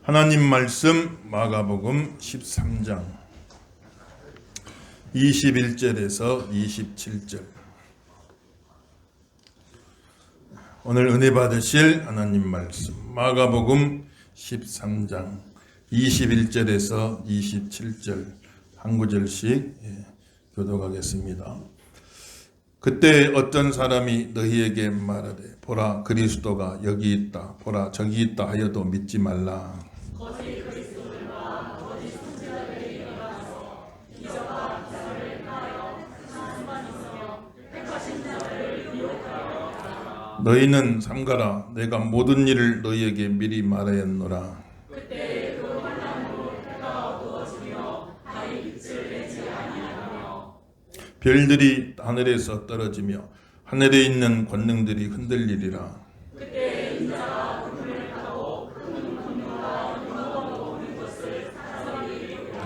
하나님 말씀 마가복음 13장 21절에서 27절. 오늘 은혜 받으실 하나님 말씀 마가복음 13장 21절에서 27절 한 구절씩 교독하겠습니다. 그때 어떤 사람이 너희에게 말하되 보라 그리스도가 여기 있다 보라 저기 있다 하여도 믿지 말라. 너희는 삼가라 내가 모든 일을 너희에게 미리 말하였노라. 별들이 하늘에서 떨어지며 하늘에 있는 권능들이 흔들리리라.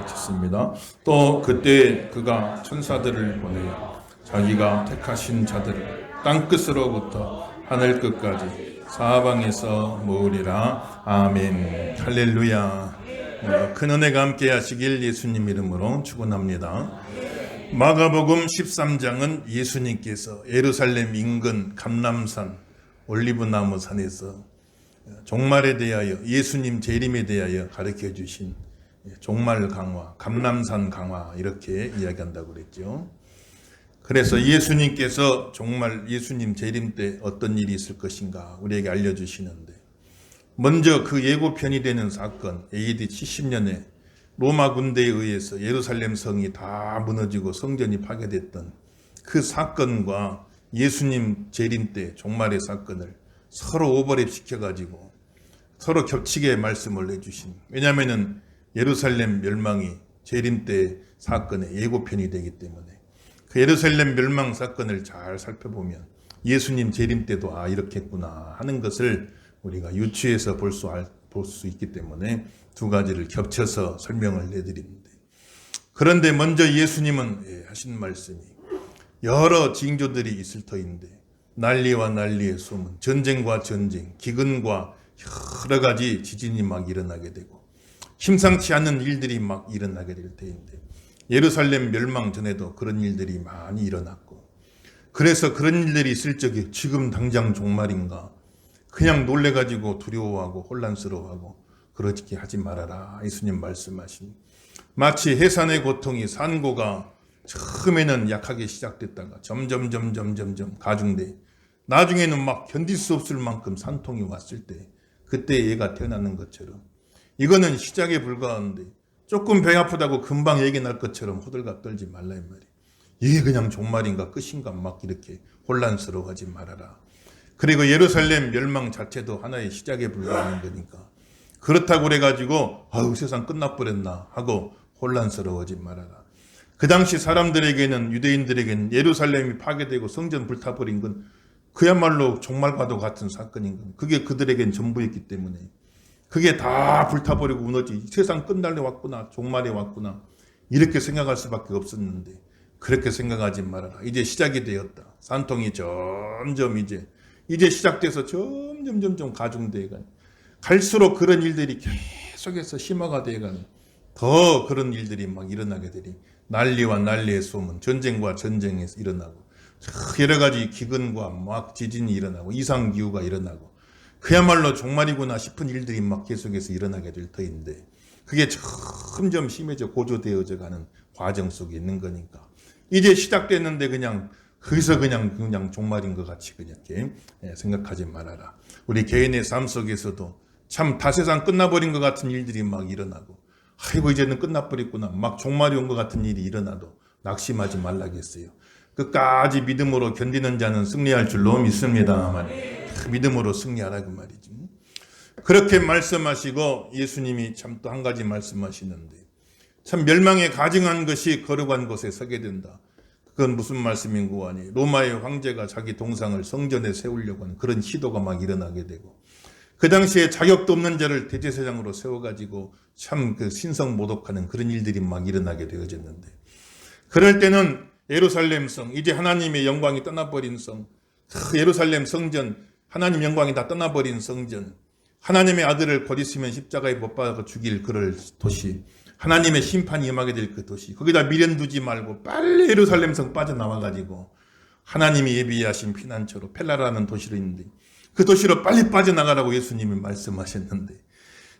좋습니다. 또 그때 그가 천사들을 보내어 자기가 택하신 자들을 땅끝으로부터 하늘 끝까지 사방에서 모으리라. 아멘. 할렐루야. 큰 은혜가 함께 하시길 예수님 이름으로 축원합니다. 마가복음 13장은 예수님께서 예루살렘 인근 감람산 올리브나무 산에서 종말에 대하여 예수님 재림에 대하여 가르쳐 주신 종말 강화, 감람산 강화 이렇게 이야기한다고 그랬죠. 그래서 예수님께서 정말 예수님 재림 때 어떤 일이 있을 것인가 우리에게 알려주시는데, 먼저 그 예고편이 되는 사건, AD 70년에 로마 군대에 의해서 예루살렘 성이 다 무너지고 성전이 파괴됐던 그 사건과 예수님 재림 때 종말의 사건을 서로 오버랩 시켜가지고 서로 겹치게 말씀을 해주신, 왜냐하면 예루살렘 멸망이 재림 때 사건의 예고편이 되기 때문에 그 예루살렘 멸망 사건을 잘 살펴보면 예수님 재림 때도 이렇게 했구나 하는 것을 우리가 유추해서 볼 수 있기 때문에 두 가지를 겹쳐서 설명을 해드립니다. 그런데 먼저 예수님은 하신 말씀이 여러 징조들이 있을 터인데 난리와 난리의 소문, 전쟁과 전쟁, 기근과 여러 가지 지진이 막 일어나게 되고 심상치 않은 일들이 막 일어나게 될 터인데 예루살렘 멸망 전에도 그런 일들이 많이 일어났고, 그래서 그런 일들이 있을 적에 지금 당장 종말인가 그냥 놀래가지고 두려워하고 혼란스러워하고 그렇게 하지 말아라. 예수님 말씀하신 마치 해산의 고통이 산고가 처음에는 약하게 시작됐다가 점점 가중돼 나중에는 막 견딜 수 없을 만큼 산통이 왔을 때 그때 얘가 태어나는 것처럼 이거는 시작에 불과한데 조금 배 아프다고 금방 얘기 날 것처럼 호들갑 떨지 말라 이 말이에요. 이게 그냥 종말인가 끝인가 막 이렇게 혼란스러워하지 말아라. 그리고 예루살렘 멸망 자체도 하나의 시작에 불과한 거니까 그렇다고 그래가지고 세상 끝나버렸나 하고 혼란스러워하지 말아라. 그 당시 사람들에게는, 유대인들에게는 예루살렘이 파괴되고 성전 불타버린 건 그야말로 종말과도 같은 사건인 건 그게 그들에겐 전부였기 때문에 그게 다 불타버리고 무너지 세상 끝날래 왔구나, 종말에 왔구나 이렇게 생각할 수밖에 없었는데 그렇게 생각하지 말아라. 이제 시작이 되었다. 산통이 점점 이제 시작돼서 점점 가중돼가는, 갈수록 그런 일들이 계속해서 심화가 돼가는, 더 그런 일들이 막 일어나게 되니 난리와 난리의 소문, 전쟁과 전쟁에서 일어나고 여러 가지 기근과 막 지진이 일어나고 이상기후가 일어나고 그야말로 종말이구나 싶은 일들이 막 계속해서 일어나게 될 터인데 그게 점점 심해져 고조되어져 가는 과정 속에 있는 거니까 이제 시작됐는데 그냥 거기서 그냥 종말인 것 같이 그냥 이렇게 생각하지 말아라. 우리 개인의 삶 속에서도 참 다 세상 끝나버린 것 같은 일들이 막 일어나고 아이고 이제는 끝나버렸구나 막 종말이 온 것 같은 일이 일어나도 낙심하지 말라겠어요. 끝까지 믿음으로 견디는 자는 승리할 줄로 믿습니다. 믿음으로 승리하라 그 말이지. 그렇게 말씀하시고 예수님이 참 또 한 가지 말씀하시는데 참 멸망에 가증한 것이 거룩한 곳에 서게 된다. 그건 무슨 말씀인고 하니 로마의 황제가 자기 동상을 성전에 세우려고 하는 그런 시도가 막 일어나게 되고 그 당시에 자격도 없는 자를 대제사장으로 세워가지고 참 그 신성 모독하는 그런 일들이 막 일어나게 되어졌는데, 그럴 때는 예루살렘 성, 이제 하나님의 영광이 떠나버린 성, 예루살렘 성전, 하나님 영광이 다 떠나버린 성전, 하나님의 아들을 곧 있으면 십자가에 못 박아 죽일 그럴 도시, 하나님의 심판이 임하게 될 그 도시, 거기다 미련 두지 말고 빨리 예루살렘성 빠져나와가지고 하나님이 예비하신 피난처로 펠라라는 도시로 있는데 그 도시로 빨리 빠져나가라고 예수님이 말씀하셨는데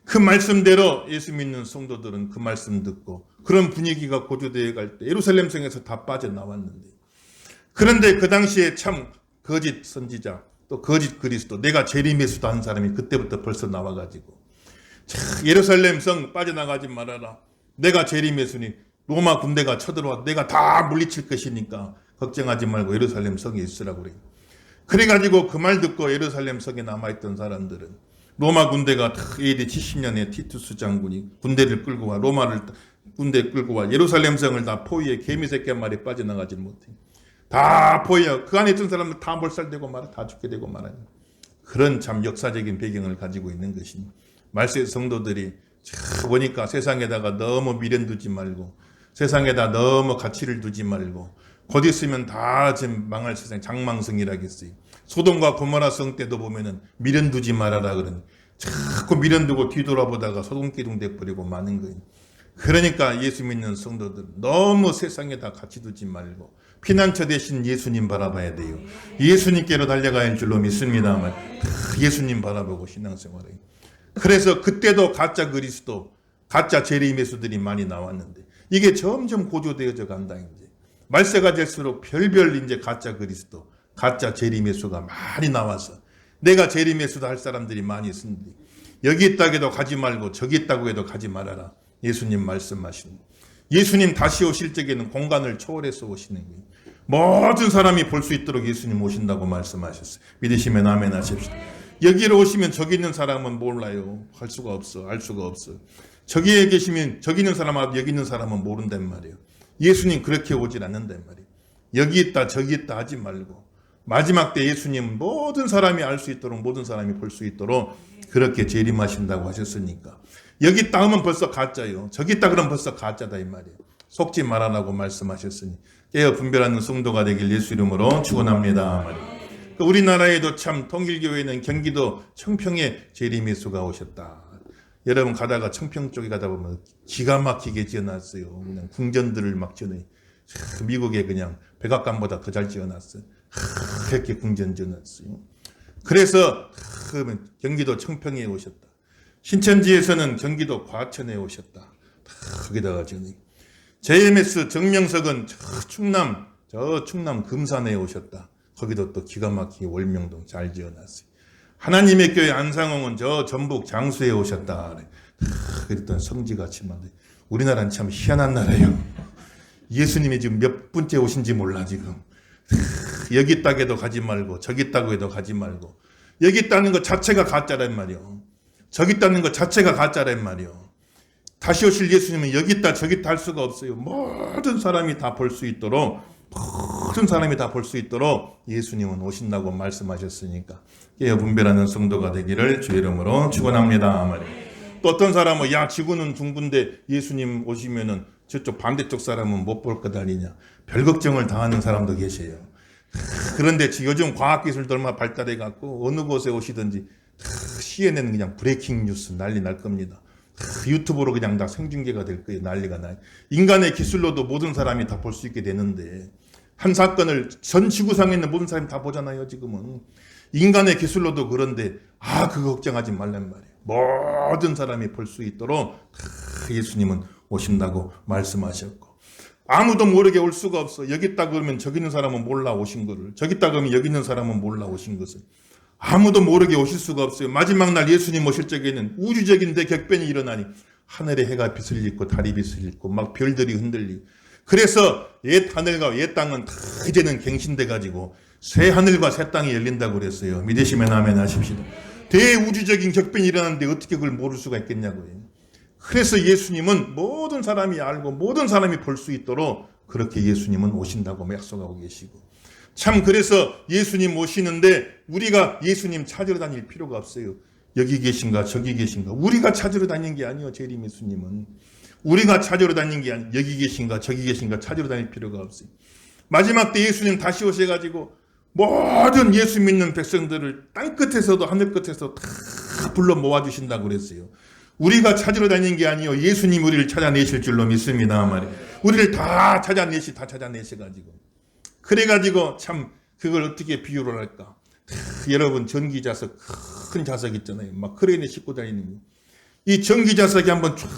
그 말씀대로 예수 믿는 성도들은 그 말씀 듣고 그런 분위기가 고조되어 갈 때 예루살렘성에서 다 빠져나왔는데, 그런데 그 당시에 참 거짓 선지자 또 거짓 그리스도, 내가 재림예수다 한 사람이 그때부터 벌써 나와가지고 예루살렘성 빠져나가지 말아라, 내가 재림예수니 로마 군대가 쳐들어와 내가 다 물리칠 것이니까 걱정하지 말고 예루살렘 성에 있으라고 그래요. 그래가지고 그 말 듣고 예루살렘 성에 남아있던 사람들은 로마 군대가 AD 70년에 티투스 장군이 군대를 끌고 와 로마를 군대 끌고 와 예루살렘 성을 다 포위해 개미새끼 한 마리 빠져나가지 못해. 다 포위해. 그 안에 있던 사람들 다 몰살되고 말아, 다 죽게 되고 말아요. 그런 참 역사적인 배경을 가지고 있는 것이니 말세 성도들이 보니까 세상에다가 너무 미련 두지 말고 세상에다 너무 가치를 두지 말고 곧 있으면 다 지금 망할 세상, 장망성이라겠어요. 소돔과 고모라 성 때도 보면은 미련 두지 말아라 그러니 자꾸 미련 두고 뒤돌아보다가 소돔기둥 돼버리고 마는 거예요. 그러니까 예수 믿는 성도들 너무 세상에다 가치 두지 말고 피난처 대신 예수님 바라봐야 돼요. 예수님께로 달려가야 할 줄로 믿습니다만 예수님 바라보고 신앙생활해요. 그래서 그때도 가짜 그리스도, 가짜 재림예수들이 많이 나왔는데 이게 점점 고조되어져 간다. 이제 말세가 될수록 별별 이제 가짜 그리스도, 가짜 재림예수가 많이 나와서 내가 재림예수다 할 사람들이 많이 있는데 여기 있다고 해도 가지 말고 저기 있다고 해도 가지 말아라. 예수님 말씀하시는 예수님 다시 오실 적에는 공간을 초월해서 오시는 거예요. 모든 사람이 볼 수 있도록 예수님 오신다고 말씀하셨어요. 믿으시면 아멘 하십시오. 여기로 오시면 저기 있는 사람은 몰라요. 할 수가 없어. 알 수가 없어. 저기에 계시면 저기 있는 사람하고 여기 있는 사람은 모른단 말이에요. 예수님 그렇게 오질 않는단 말이에요. 여기 있다 저기 있다 하지 말고 마지막 때 예수님 모든 사람이 알 수 있도록 모든 사람이 볼 수 있도록 그렇게 재림하신다고 하셨으니까 여기 있다 하면 벌써 가짜요. 저기 있다 그러면 벌써 가짜다 이 말이에요. 속지 말아라고 말씀하셨으니 깨어 분별하는 성도가 되길 예수 이름으로 축원합니다. 우리나라에도 참 통일교회는 경기도 청평에 재림예수가 오셨다. 여러분 가다가 청평 쪽에 가다 보면 기가 막히게 지어놨어요. 그냥 궁전들을 막 지어놔요. 미국에 그냥 백악관보다 더 잘 지어놨어요. 그렇게 궁전 지어놨어요. 그래서 경기도 청평에 오셨다. 신천지에서는 경기도 과천에 오셨다. 거기다가 지어놔요. JMS 정명석은 저 충남 금산에 오셨다. 거기도 또 기가 막히게 월명동 잘 지어놨어요. 하나님의 교회 안상홍은 저 전북 장수에 오셨다. 그랬던 성지같이 만데 우리나라는 참 희한한 나라예요. 예수님이 지금 몇 분째 오신지 몰라 지금. 여기 있다고 해도 가지 말고 저기 있다고 해도 가지 말고 여기 있다는 것 자체가 가짜란 말이요. 저기 있다는 것 자체가 가짜란 말이요. 다시 오실 예수님은 여기 있다 저기 있다 할 수가 없어요. 모든 사람이 다 볼 수 있도록 모든 사람이 다 볼 수 있도록 예수님은 오신다고 말씀하셨으니까 깨어 분별하는 성도가 되기를 주의 이름으로 축원합니다. 또 어떤 사람은 야 지구는 둥근데 예수님 오시면은 저쪽 반대쪽 사람은 못 볼 것 아니냐 별 걱정을 다 하는 사람도 계세요. 그런데 요즘 과학기술도 얼마나 발달해 갖고 어느 곳에 오시든지 CNN은 그냥 브레이킹 뉴스 난리 날 겁니다. 유튜브로 그냥 다 생중계가 될 거예요. 난리가 나요. 인간의 기술로도 모든 사람이 다 볼 수 있게 되는데 한 사건을 전 지구상에 있는 모든 사람이 다 보잖아요. 지금은 인간의 기술로도 그런데 그거 걱정하지 말란 말이에요. 모든 사람이 볼 수 있도록 예수님은 오신다고 말씀하셨고 아무도 모르게 올 수가 없어. 여기 있다 그러면 저기 있는 사람은 몰라 오신 거를, 저기 있다 그러면 여기 있는 사람은 몰라 오신 것을. 아무도 모르게 오실 수가 없어요. 마지막 날 예수님 오실 적에는 우주적인 대격변이 일어나니 하늘에 해가 빛을 잃고 달이 빛을 잃고 막 별들이 흔들리고 그래서 옛 하늘과 옛 땅은 다 이제는 갱신돼 가지고 새 하늘과 새 땅이 열린다고 그랬어요. 믿으시면 아멘 하십시오. 대우주적인 격변이 일어나는데 어떻게 그걸 모를 수가 있겠냐고요. 그래서 예수님은 모든 사람이 알고 모든 사람이 볼 수 있도록 그렇게 예수님은 오신다고 약속하고 계시고 참 그래서 예수님 오시는데 우리가 예수님 찾으러 다닐 필요가 없어요. 여기 계신가 저기 계신가 우리가 찾으러 다니는 게 아니에요. 재림 예수님은 우리가 찾으러 다니는 게 아니에요. 여기 계신가 저기 계신가 찾으러 다닐 필요가 없어요. 마지막 때 예수님 다시 오셔가지고 모든 예수 믿는 백성들을 땅끝에서도 하늘끝에서 다 불러 모아주신다고 그랬어요. 우리가 찾으러 다니는 게 아니요, 예수님 우리를 찾아내실 줄로 믿습니다 말이에요. 우리를 다 찾아내셔가지고 그래가지고 참 그걸 어떻게 비유를 할까? 여러분 전기자석, 큰 자석 있잖아요. 막 크레인에 싣고 다니는 거. 이 전기자석이 한번 쫙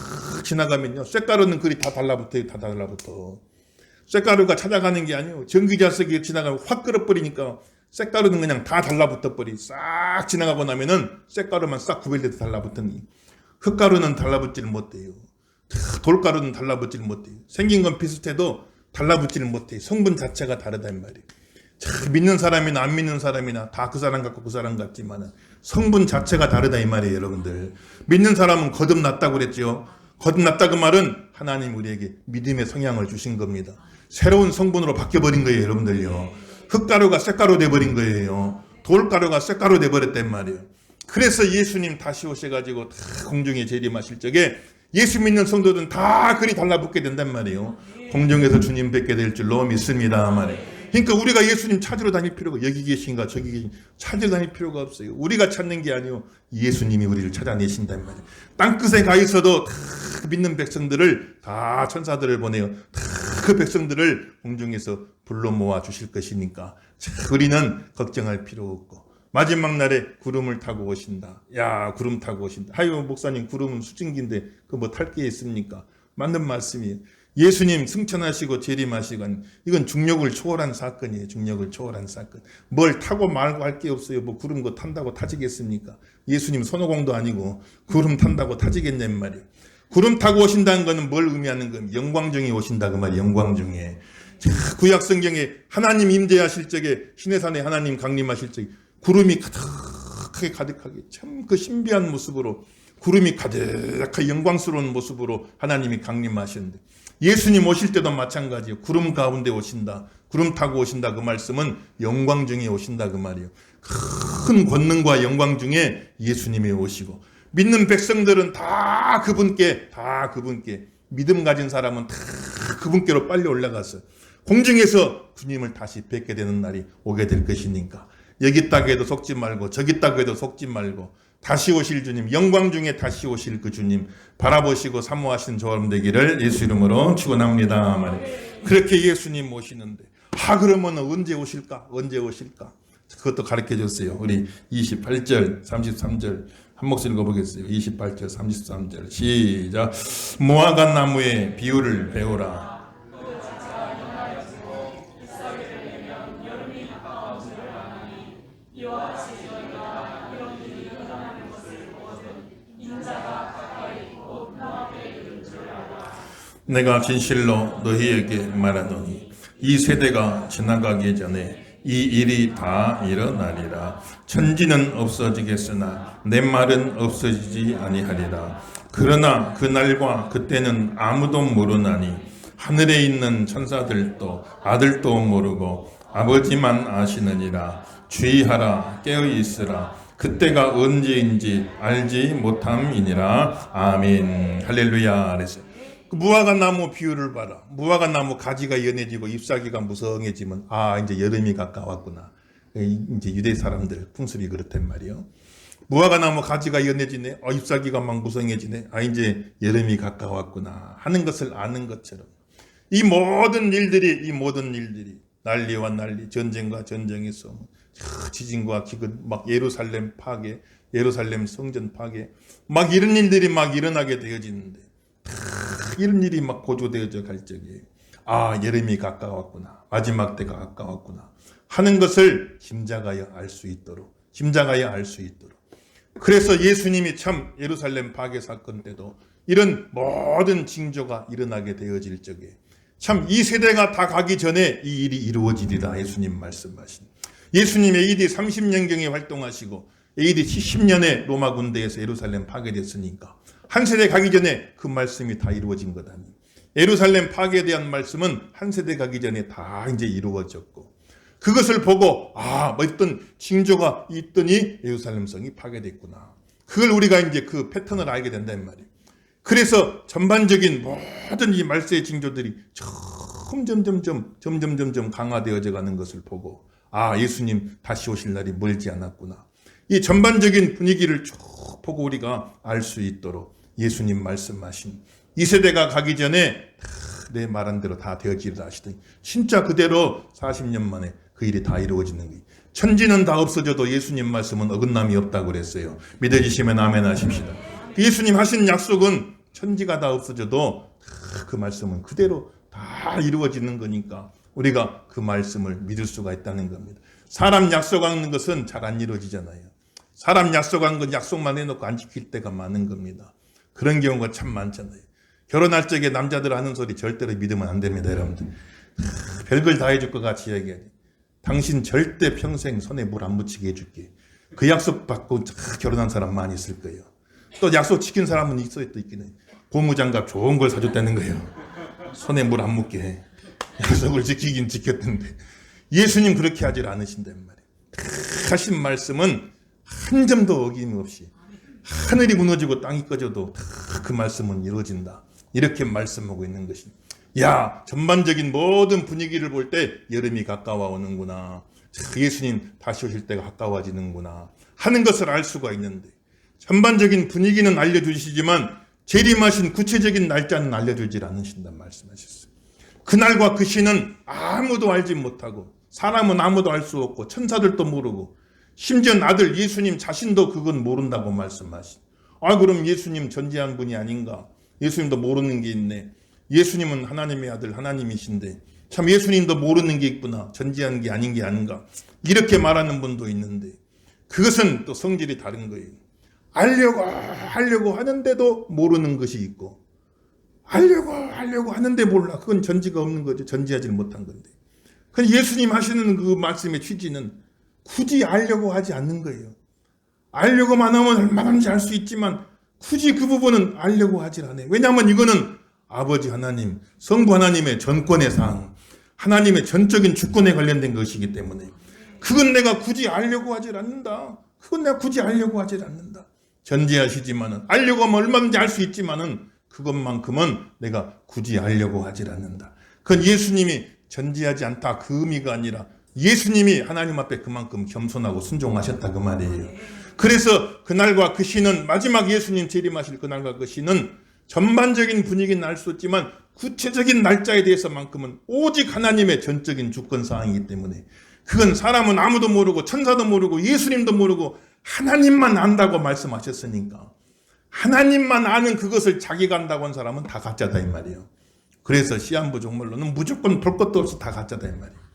지나가면요, 쇳가루는 그리 다 달라붙어요. 다 달라붙어. 쇳가루가 찾아가는 게 아니에요. 전기자석이 지나가면 확 끌어버리니까 쇳가루는 그냥 다 달라붙어 버리. 싹 지나가고 나면은 쇳가루만 싹 구별돼서 달라붙으니, 흙가루는 달라붙지를 못해요. 돌가루는 달라붙지를 못해요. 생긴 건 비슷해도 달라붙지를 못해요. 성분 자체가 다르단 말이에요. 참 믿는 사람이나 안 믿는 사람이나 다 그 사람 같고 그 사람 같지만은 성분 자체가 다르다 이 말이에요, 여러분들. 믿는 사람은 거듭났다고 그랬죠. 거듭났다 그 말은 하나님 우리에게 믿음의 성향을 주신 겁니다. 새로운 성분으로 바뀌어버린 거예요, 여러분들요. 흙가루가 쇳가루 돼버린 거예요. 돌가루가 쇳가루 돼버렸단 말이에요. 그래서 예수님 다시 오셔가지고 다 공중에 재림하실 적에 예수 믿는 성도들은 다 그리 달라붙게 된단 말이에요. 공중에서 주님 뵙게 될 줄로 믿습니다 말이에요. 그러니까 우리가 예수님 찾으러 다닐 필요가, 여기 계신가 저기 계신 찾으러 다닐 필요가 없어요. 우리가 찾는 게 아니요, 예수님이 우리를 찾아내신단 말이에요. 땅끝에 가 있어도 다 믿는 백성들을, 다 천사들을 보내요. 다 그 백성들을 공중에서 불러 모아 주실 것이니까 우리는 걱정할 필요 없고, 마지막 날에 구름을 타고 오신다. 야, 구름 타고 오신다. 하여 목사님, 구름은 수증기인데 그 뭐 탈 게 있습니까? 맞는 말씀이에요. 예수님 승천하시고 재림하시고, 이건 중력을 초월한 사건이에요. 중력을 초월한 사건. 뭘 타고 말고 할 게 없어요. 뭐 구름 거 탄다고 타지겠습니까? 예수님 손오공도 아니고 구름 탄다고 타지겠냔 말이에요. 구름 타고 오신다는 것은 뭘 의미하는 겁니까? 영광 중에 오신다 그 말이에요. 영광 중에. 구약 성경에 하나님 임재하실 적에, 시내산에 하나님 강림하실 적에 구름이 가득하게 참 그 신비한 모습으로, 구름이 가득하게 영광스러운 모습으로 하나님이 강림하시는데, 예수님 오실 때도 마찬가지예요. 구름 가운데 오신다. 구름 타고 오신다 그 말씀은 영광 중에 오신다 그 말이에요. 큰 권능과 영광 중에 예수님이 오시고, 믿는 백성들은 다 그분께 믿음 가진 사람은 다 그분께로 빨리 올라가서 공중에서 주님을 다시 뵙게 되는 날이 오게 될 것이니까, 여기 땅에도 속지 말고 저기 땅에도 속지 말고 다시 오실 주님, 영광 중에 다시 오실 그 주님 바라보시고 사모하시는 저와 되기를 예수 이름으로 축원합니다. 그렇게 예수님 오시는데, 그러면 언제 오실까? 언제 오실까? 그것도 가르쳐 줬어요. 우리 28절 33절 한 목소리 읽어보겠어요. 28절 33절 시작. 무화과 나무의 비유를 배우라. 내가 진실로 너희에게 말하노니 이 세대가 지나가기 전에 이 일이 다 일어나리라. 천지는 없어지겠으나 내 말은 없어지지 아니하리라. 그러나 그 날과 그때는 아무도 모르나니 하늘에 있는 천사들도 아들도 모르고 아버지만 아시느니라. 주의하라, 깨어 있으라. 그때가 언제인지 알지 못함이니라. 아멘. 할렐루야. 그랬어요. 무화과 나무 비유를 봐라. 무화과 나무 가지가 연해지고 잎사귀가 무성해지면 이제 여름이 가까웠구나. 이제 유대 사람들 풍습이 그렇단 말이에요. 무화과 나무 가지가 연해지네. 잎사귀가 막 무성해지네. 이제 여름이 가까웠구나 하는 것을 아는 것처럼 이 모든 일들이 난리와 난리, 전쟁과 전쟁에서 지진과 기근, 막 예루살렘 파괴, 예루살렘 성전 파괴, 막 이런 일들이 막 일어나게 되어지는데, 이런 일이 막 고조되어져 갈 적에 여름이 가까웠구나, 마지막 때가 가까웠구나 하는 것을 짐작하여 알 수 있도록, 그래서 예수님이 참 예루살렘 파괴 사건 때도 이런 모든 징조가 일어나게 되어질 적에 참 이 세대가 다 가기 전에 이 일이 이루어지리라 예수님 말씀하신. 예수님 AD 30년경에 활동하시고 AD 70년에 로마 군대에서 예루살렘 파괴됐으니까 한 세대 가기 전에 그 말씀이 다 이루어진 거다니. 예루살렘 파괴에 대한 말씀은 한 세대 가기 전에 다 이제 이루어졌고, 그것을 보고 어떤 징조가 있더니 예루살렘 성이 파괴됐구나. 그걸 우리가 이제 그 패턴을 알게 된단 말이에요. 그래서 전반적인 모든 이 말세의 징조들이 점점 강화되어져 가는 것을 보고 예수님 다시 오실 날이 멀지 않았구나. 이 전반적인 분위기를 쭉 보고 우리가 알 수 있도록 예수님 말씀하신 이 세대가 가기 전에 내 말한 대로 다 되어지리라 하시더니 진짜 그대로 40년 만에 그 일이 다 이루어지는 거예요. 천지는 다 없어져도 예수님 말씀은 어긋남이 없다고 그랬어요. 믿어지시면 아멘 하십시다. 예수님 하신 약속은 천지가 다 없어져도 그 말씀은 그대로 다 이루어지는 거니까 우리가 그 말씀을 믿을 수가 있다는 겁니다. 사람 약속하는 것은 잘 안 이루어지잖아요. 사람 약속한 건 약속만 해놓고 안 지킬 때가 많은 겁니다. 그런 경우가 참 많잖아요. 결혼할 적에 남자들 하는 소리 절대로 믿으면 안 됩니다, 여러분들. 별걸 다 해줄 것 같이 얘기해. 당신 절대 평생 손에 물 안 묻히게 해줄게. 그 약속 받고 결혼한 사람 많이 있을 거예요. 또 약속 지킨 사람은 있어요, 또 있긴 해. 고무장갑 좋은 걸 사줬다는 거예요. 손에 물 안 묻게 해. 약속을 지키긴 지켰는데 예수님 그렇게 하질 않으신단 말이에요. 하신 말씀은 한 점도 어김없이 하늘이 무너지고 땅이 꺼져도 그 말씀은 이루어진다. 이렇게 말씀하고 있는 것입니다. 야, 전반적인 모든 분위기를 볼 때 여름이 가까워 오는구나. 예수님 다시 오실 때가 가까워지는구나 하는 것을 알 수가 있는데 전반적인 분위기는 알려주시지만 재림하신 구체적인 날짜는 알려주질 않으신다는 말씀하셨어요. 그날과 그 시는 아무도 알지 못하고 사람은 아무도 알 수 없고 천사들도 모르고 심지어 아들 예수님 자신도 그건 모른다고 말씀하신. 그럼 예수님 전지한 분이 아닌가? 예수님도 모르는 게 있네. 예수님은 하나님의 아들 하나님이신데 참 예수님도 모르는 게 있구나. 전지한 게 아닌 게 아닌가? 이렇게 말하는 분도 있는데 그것은 또 성질이 다른 거예요. 알려고 하는데도 모르는 것이 있고 알려고 하는데 몰라. 그건 전지가 없는 거죠. 전지하지 못한 건데. 그럼 예수님 하시는 그 말씀의 취지는 굳이 알려고 하지 않는 거예요. 알려고만 하면 얼마든지 알 수 있지만 굳이 그 부분은 알려고 하질 않아요. 왜냐하면 이거는 아버지 하나님, 성부 하나님의 전권의 사항, 하나님의 전적인 주권에 관련된 것이기 때문에 그건 내가 굳이 알려고 하질 않는다. 그건 내가 굳이 알려고 하질 않는다. 전지하시지만은 알려고 하면 얼마든지 알 수 있지만은 그것만큼은 내가 굳이 알려고 하질 않는다. 그건 예수님이 전지하지 않다 그 의미가 아니라 예수님이 하나님 앞에 그만큼 겸손하고 순종하셨다 그 말이에요. 그래서 그날과 그 시는 마지막 예수님 재림하실 그날과 그 시는 전반적인 분위기는 알 수 없지만 구체적인 날짜에 대해서만큼은 오직 하나님의 전적인 주권사항이기 때문에 그건 사람은 아무도 모르고 천사도 모르고 예수님도 모르고 하나님만 안다고 말씀하셨으니까 하나님만 아는 그것을 자기가 안다고 한 사람은 다 가짜다 이 말이에요. 그래서 시한부 종말론은 무조건 볼 것도 없이 다 가짜다 이 말이에요.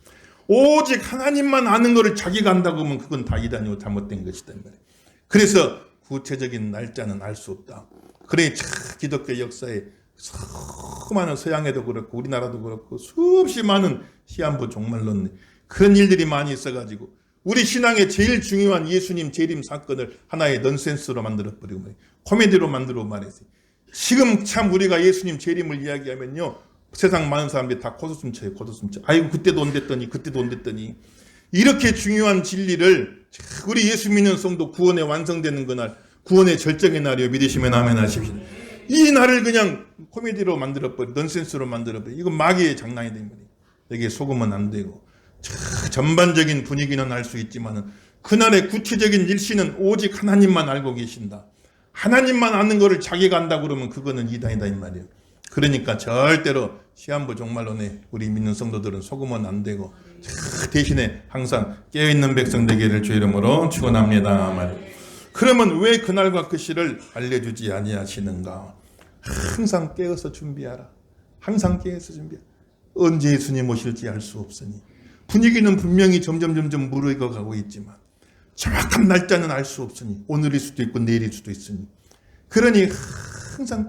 오직 하나님만 아는 것을 자기가 안다고 하면 그건 다 이단이고 잘못된 것이다 이 말이에요. 그래서 구체적인 날짜는 알 수 없다. 그래 기독교 역사에 수많은 서양에도 그렇고 우리나라도 그렇고 수없이 많은 시한부 종말론 그런 일들이 많이 있어가지고 우리 신앙의 제일 중요한 예수님 재림 사건을 하나의 넌센스로 만들어버리고 코미디로 만들어 말했어요. 지금 참 우리가 예수님 재림을 이야기하면요 세상 많은 사람들이 다 코웃음 쳐요. 코웃음 쳐. 아이고 그때도 온댔더니 이렇게 중요한 진리를 우리 예수 믿는 성도 구원에 완성되는 그날 구원의 절정의 날이요 믿으시면 아멘 하십시오. 이 날을 그냥 코미디로 만들어버려 넌센스로 만들어버려 이건 마귀의 장난이 된 거예요. 여기에 속으면 안 되고 전반적인 분위기는 알 수 있지만은 그날의 구체적인 일시는 오직 하나님만 알고 계신다. 하나님만 아는 거를 자기가 안다고 그러면 그거는 이단이다 이 말이에요. 그러니까 절대로 시한부 종말론에 우리 믿는 성도들은 속으면 안 되고 대신에 항상 깨어있는 백성 되기를 주 이름으로 축원합니다 말이에요. 그러면 왜 그날과 그 시를 알려주지 아니하시는가? 항상 깨어서 준비하라. 항상 깨어서 준비하라. 언제 예수님 오실지 알 수 없으니 분위기는 분명히 점점 무르익어 가고 있지만 정확한 날짜는 알 수 없으니 오늘일 수도 있고 내일일 수도 있으니 그러니 항상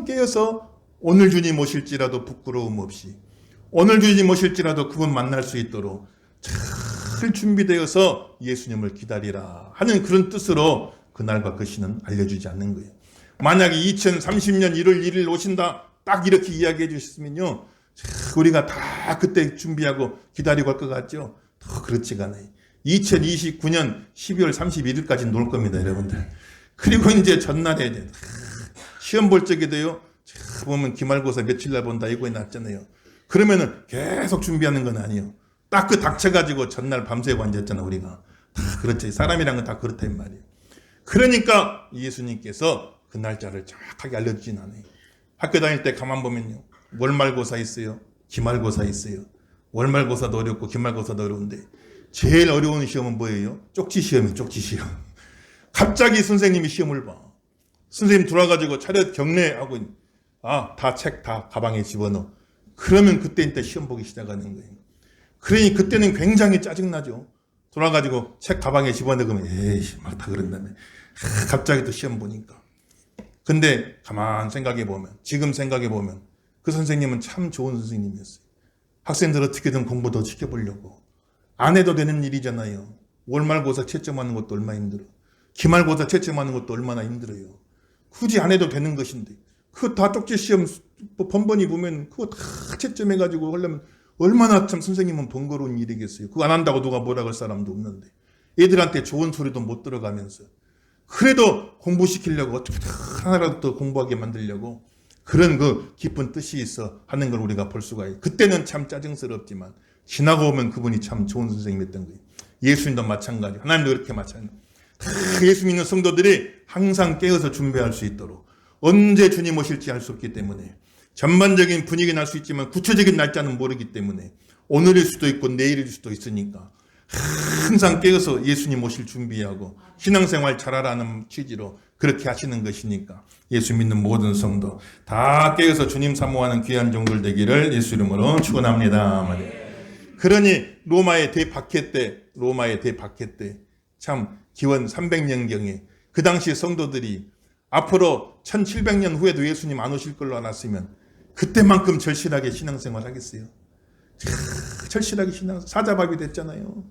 깨어서 오늘 주님 오실지라도 부끄러움 없이 오늘 주님 오실지라도 그분 만날 수 있도록 잘 준비되어서 예수님을 기다리라 하는 그런 뜻으로 그날과 그 시는 알려주지 않는 거예요. 만약에 2030년 1월 1일 오신다 딱 이렇게 이야기해 주셨으면요 우리가 다 그때 준비하고 기다리고 할 것 같죠? 더 그렇지가 않아요. 2029년 12월 31일까지 놀 겁니다 여러분들. 그리고 이제 전날에 시험 볼 적에도요 보면 기말고사 며칠 날 본다 이거에 났잖아요. 그러면은 계속 준비하는 건 아니에요. 딱 그 닥쳐가지고 전날 밤새고 앉았잖아 우리가. 다 그렇지. 사람이란 건 다 그렇단 말이에요. 그러니까 예수님께서 그 날짜를 정확하게 알려주진 않아요. 학교 다닐 때 가만 보면요. 월말고사 있어요. 기말고사 있어요. 월말고사도 어렵고 기말고사도 어려운데 제일 어려운 시험은 뭐예요? 쪽지 시험이에요. 쪽지 시험. 갑자기 선생님이 시험을 봐. 선생님 돌아가지고 차렷 경례하고 다 책 다 가방에 집어넣어. 그러면 그때 시험 보기 시작하는 거예요. 그러니 그때는 굉장히 짜증나죠. 돌아가지고 책 가방에 집어넣으면 에이 막 다 그런다며. 갑자기 또 시험 보니까. 근데 가만 생각해 보면, 지금 생각해 보면 그 선생님은 참 좋은 선생님이었어요. 학생들 어떻게든 공부 더 시켜보려고. 안 해도 되는 일이잖아요. 월말고사 채점하는 것도 얼마나 힘들어. 기말고사 채점하는 것도 얼마나 힘들어요. 굳이 안 해도 되는 것인데 그거 다 쪽지 시험 번번이 보면 그거 다 채점해가지고 하려면 얼마나 참 선생님은 번거로운 일이겠어요. 그거 안 한다고 누가 뭐라 할 사람도 없는데 애들한테 좋은 소리도 못 들어가면서 그래도 공부시키려고 어떻게든 하나라도 더 공부하게 만들려고 그런 그 깊은 뜻이 있어 하는 걸 우리가 볼 수가 있어요. 그때는 참 짜증스럽지만 지나고 보면 그분이 참 좋은 선생님이었던 거예요. 예수님도 마찬가지. 하나님도 그렇게 마찬가지. 예수 믿는 성도들이 항상 깨어서 준비할 수 있도록 언제 주님 오실지 알 수 없기 때문에 전반적인 분위기는 알 수 있지만 구체적인 날짜는 모르기 때문에 오늘일 수도 있고 내일일 수도 있으니까 항상 깨어서 예수님 오실 준비하고 신앙생활 잘하라는 취지로 그렇게 하시는 것이니까 예수 믿는 모든 성도 다 깨어서 주님 사모하는 귀한 종들 되기를 예수 이름으로 축원합니다. 그러니 로마의 대박해 때 참 기원 300년경에 그 당시 성도들이 앞으로 1700년 후에도 예수님 안 오실 걸로 알았으면 그때만큼 절실하게 신앙생활 하겠어요. 절실하게 사자밥이 됐잖아요.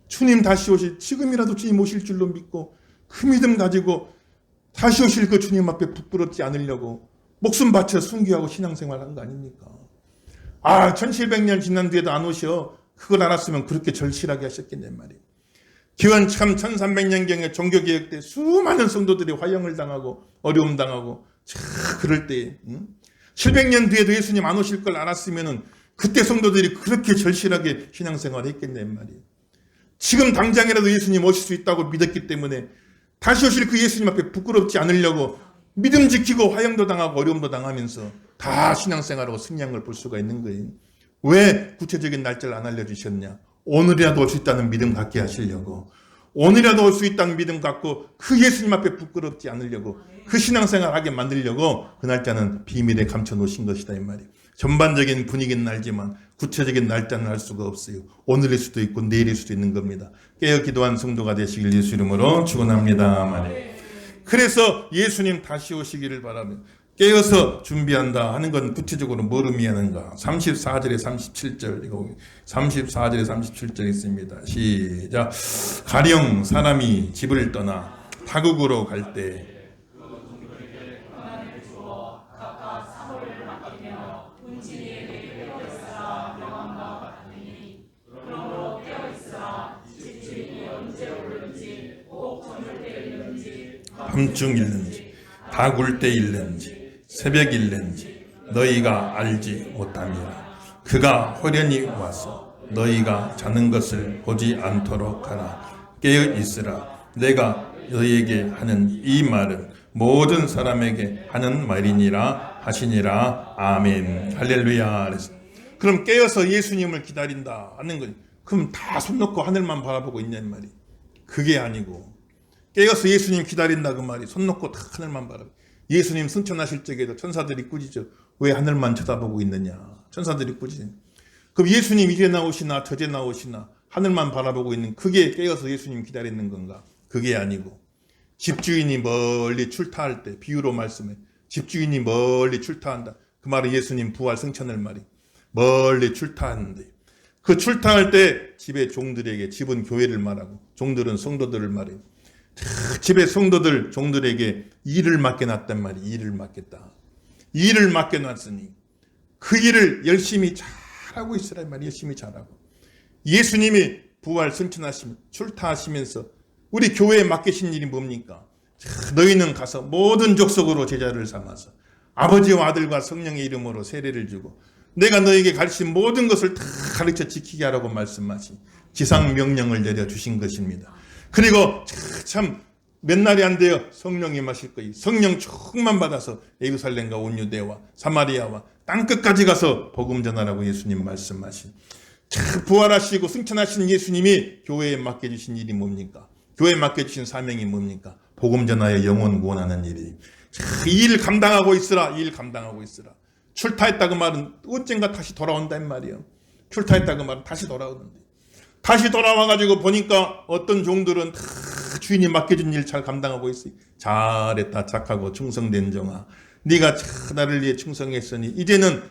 주님 다시 오실, 지금이라도 주님 오실 줄로 믿고 그 믿음 가지고 다시 오실 그 주님 앞에 부끄럽지 않으려고 목숨 바쳐 순교하고 신앙생활 한 거 아닙니까? 1700년 지난 뒤에도 안 오셔. 그걸 알았으면 그렇게 절실하게 하셨겠냔 말이에요. 기원 참 1300년경에 종교개혁 때 수많은 성도들이 화형을 당하고 어려움 당하고 그럴 때 700년 뒤에도 예수님 안 오실 걸 알았으면 그때 성도들이 그렇게 절실하게 신앙생활을 했겠냔 말이에요. 지금 당장이라도 예수님 오실 수 있다고 믿었기 때문에 다시 오실 그 예수님 앞에 부끄럽지 않으려고 믿음 지키고 화형도 당하고 어려움도 당하면서 다 신앙생활하고 승리한 걸 볼 수가 있는 거예요. 왜 구체적인 날짜를 안 알려주셨냐? 오늘이라도 올 수 있다는 믿음 갖게 하시려고, 오늘이라도 올 수 있다는 믿음 갖고 그 예수님 앞에 부끄럽지 않으려고, 그 신앙생활 하게 만들려고 그 날짜는 비밀에 감춰놓으신 것이다 이 말이에요. 전반적인 분위기는 알지만 구체적인 날짜는 알 수가 없어요. 오늘일 수도 있고 내일일 수도 있는 겁니다. 깨어 기도한 성도가 되시길 예수 이름으로 축원합니다 말이에요. 그래서 예수님 다시 오시기를 바라며 깨어서 준비한다 하는 건 구체적으로 뭘 의미하는가? 34절에 37절, 이거 34절에 37절 있습니다. 시작. 가령 사람이 집을 떠나 타국으로 갈 때 밤중일는지 다굴때일는지 새벽일는지 너희가 알지 못함이라. 그가 호련히 와서 너희가 자는 것을 보지 않도록 하라. 깨어 있으라. 내가 너희에게 하는 이 말은 모든 사람에게 하는 말이니라 하시니라. 아멘. 할렐루야. 그럼 깨어서 예수님을 기다린다 하는 거예요. 그럼 다 손 놓고 하늘만 바라보고 있냐는 말이. 그게 아니고 깨어서 예수님 기다린다 그 말이 손 놓고 다 하늘만 바라보고. 예수님 승천하실 적에도 천사들이 꾸짖죠. 왜 하늘만 쳐다보고 있느냐. 천사들이 꾸짖죠. 그럼 예수님 이제 나오시나 저제 나오시나 하늘만 바라보고 있는 그게 깨어서 예수님 기다리는 건가? 그게 아니고 집주인이 멀리 출타할 때 비유로 말씀해. 집주인이 멀리 출타한다. 그 말은 예수님 부활 승천을 말이. 멀리 출타하는데 그 출타할 때 집의 종들에게, 집은 교회를 말하고 종들은 성도들을 말해요. 집의 성도들 종들에게 일을 맡겨놨단 말이에요. 일을 맡겼다. 일을 맡겨놨으니 그 일을 열심히 잘하고 있으란 말이에요. 열심히 잘하고. 예수님이 부활 승천하시면 출타하시면서 우리 교회에 맡기신 일이 뭡니까? 너희는 가서 모든 족속으로 제자를 삼아서 아버지와 아들과 성령의 이름으로 세례를 주고 내가 너에게 가르친 모든 것을 다 가르쳐 지키게 하라고 말씀하신 지상 명령을 내려주신 것입니다. 그리고 참 몇 날이 안 돼요. 성령이 마실 거예요. 성령 충만 받아서 예루살렘과 온유대와 사마리아와 땅끝까지 가서 복음 전하라고 예수님 말씀하신, 참 부활하시고 승천하신 예수님이 교회에 맡겨주신 일이 뭡니까? 교회에 맡겨주신 사명이 뭡니까? 복음 전하여 영혼 구원하는 일이. 이 일 감당하고 있으라. 이 일 감당하고 있으라. 출타했다 그 말은 언젠가 다시 돌아온단 말이에요. 출타했다 그 말은 다시 돌아오는데, 다시 돌아와가지고 보니까 어떤 종들은 다 주인이 맡겨준 일 잘 감당하고 있어요. 잘했다 착하고 충성된 종아, 네가 나를 위해 충성했으니 이제는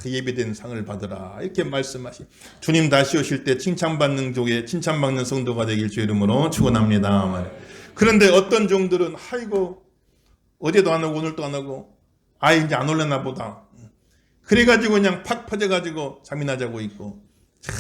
예비된 상을 받으라, 이렇게 말씀하시. 주님 다시 오실 때 칭찬받는 종에 칭찬받는 성도가 되길 주 이름으로 축원합니다. 그런데 어떤 종들은 아이고 어제도 안 하고 오늘도 안 하고 이제 안 올려나 보다, 그래가지고 그냥 팍 퍼져가지고 잠이나 자고 있고,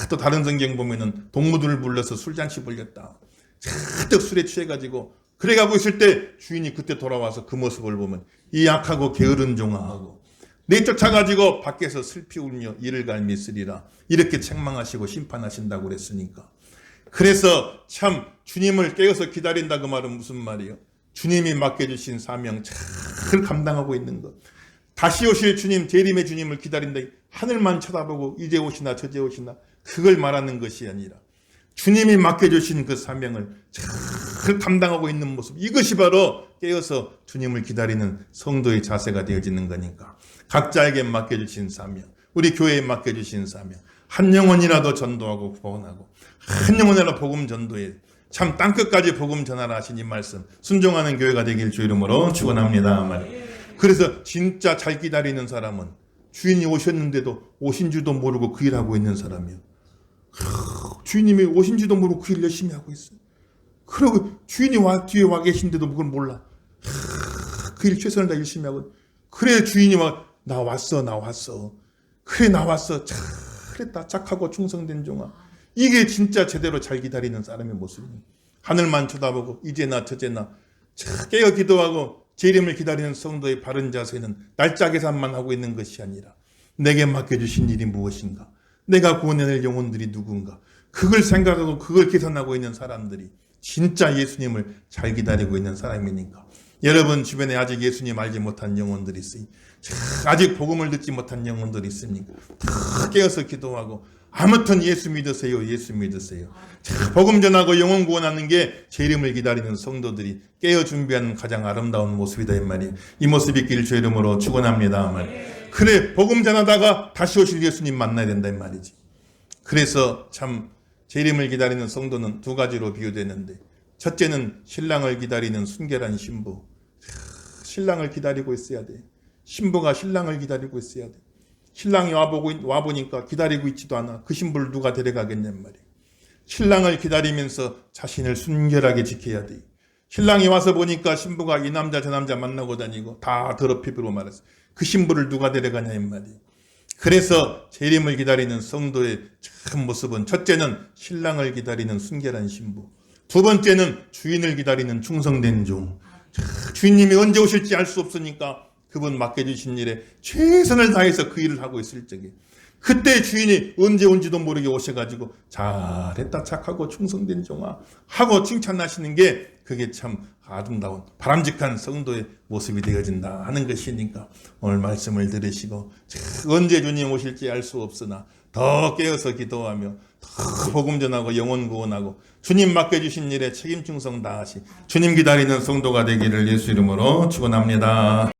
또 다른 성경 보면은 동무들을 불러서 술잔치 불렸다, 잔뜩 술에 취해가지고 그래가고 있을 때 주인이 그때 돌아와서 그 모습을 보면 이 약하고 게으른 종아하고 내쫓아가지고 밖에서 슬피 울며 이를 갈미 쓰리라, 이렇게 책망하시고 심판하신다고 그랬으니까. 그래서 참 주님을 깨어서 기다린다 그 말은 무슨 말이에요? 주님이 맡겨주신 사명 잘 감당하고 있는 것, 다시 오실 주님, 재림의 주님을 기다린다, 하늘만 쳐다보고 이제 오시나 저제 오시나 그걸 말하는 것이 아니라 주님이 맡겨주신 그 사명을 잘 감당하고 있는 모습, 이것이 바로 깨어서 주님을 기다리는 성도의 자세가 되어지는 거니까. 각자에게 맡겨주신 사명, 우리 교회에 맡겨주신 사명, 한 영혼이라도 전도하고 구원하고 한 영혼이라도 복음 전도해 참 땅끝까지 복음 전하라 하신 이 말씀 순종하는 교회가 되길 주 이름으로 축원합니다. 그래서 진짜 잘 기다리는 사람은 주인이 오셨는데도 오신 줄도 모르고 그 일하고 있는 사람이요. 주인님이 오신지도 모르고 그 일 열심히 하고 있어요. 그리고 주인이 뒤에 와 계신데도 그걸 몰라. 그 일 최선을 다 열심히 하고. 그래 주인이 나 왔어. 그래 나 왔어. 잘했다 착하고 충성된 종아. 이게 진짜 제대로 잘 기다리는 사람의 모습입니다. 하늘만 쳐다보고 이제나 저제나 깨어 기도하고 재림을 기다리는 성도의 바른 자세는 날짜 계산만 하고 있는 것이 아니라 내게 맡겨주신 일이 무엇인가, 내가 구원해낼 영혼들이 누군가, 그걸 생각하고 그걸 계산하고 있는 사람들이 진짜 예수님을 잘 기다리고 있는 사람이니까. 여러분 주변에 아직 예수님 알지 못한 영혼들이 있으니, 아직 복음을 듣지 못한 영혼들이 있습니까? 다 깨어서 기도하고 아무튼 예수 믿으세요. 예수 믿으세요. 복음 전하고 영혼 구원하는 게 재림을 기다리는 성도들이 깨어 준비하는 가장 아름다운 모습이다 이 말이에요. 이 모습이 있기를 주 이름으로 축원합니다. 그래 복음 전하다가 다시 오실 예수님 만나야 된다 이 말이지. 그래서 참 재림을 기다리는 성도는 두 가지로 비유되는데, 첫째는 신랑을 기다리는 순결한 신부. 신랑을 기다리고 있어야 돼. 신부가 신랑을 기다리고 있어야 돼. 신랑이 와보니까 기다리고 있지도 않아. 그 신부를 누가 데려가겠냔 말이에요. 신랑을 기다리면서 자신을 순결하게 지켜야 돼. 신랑이 와서 보니까 신부가 이 남자 저 남자 만나고 다니고 다 더럽히고 말했어. 그 신부를 누가 데려가냐 이 말이에요. 그래서 재림을 기다리는 성도의 참 모습은, 첫째는 신랑을 기다리는 순결한 신부, 두 번째는 주인을 기다리는 충성된 종. 주인님이 언제 오실지 알 수 없으니까 그분 맡겨주신 일에 최선을 다해서 그 일을 하고 있을 적에, 그때 주인이 언제 온지도 모르게 오셔가지고 잘했다 착하고 충성된 종아 하고 칭찬하시는 게, 그게 참 아름다운 바람직한 성도의 모습이 되어진다 하는 것이니까, 오늘 말씀을 들으시고 언제 주님 오실지 알 수 없으나 더 깨어서 기도하며 더 복음 전하고 영혼 구원하고 주님 맡겨주신 일에 책임 충성 다하시 주님 기다리는 성도가 되기를 예수 이름으로 축원합니다.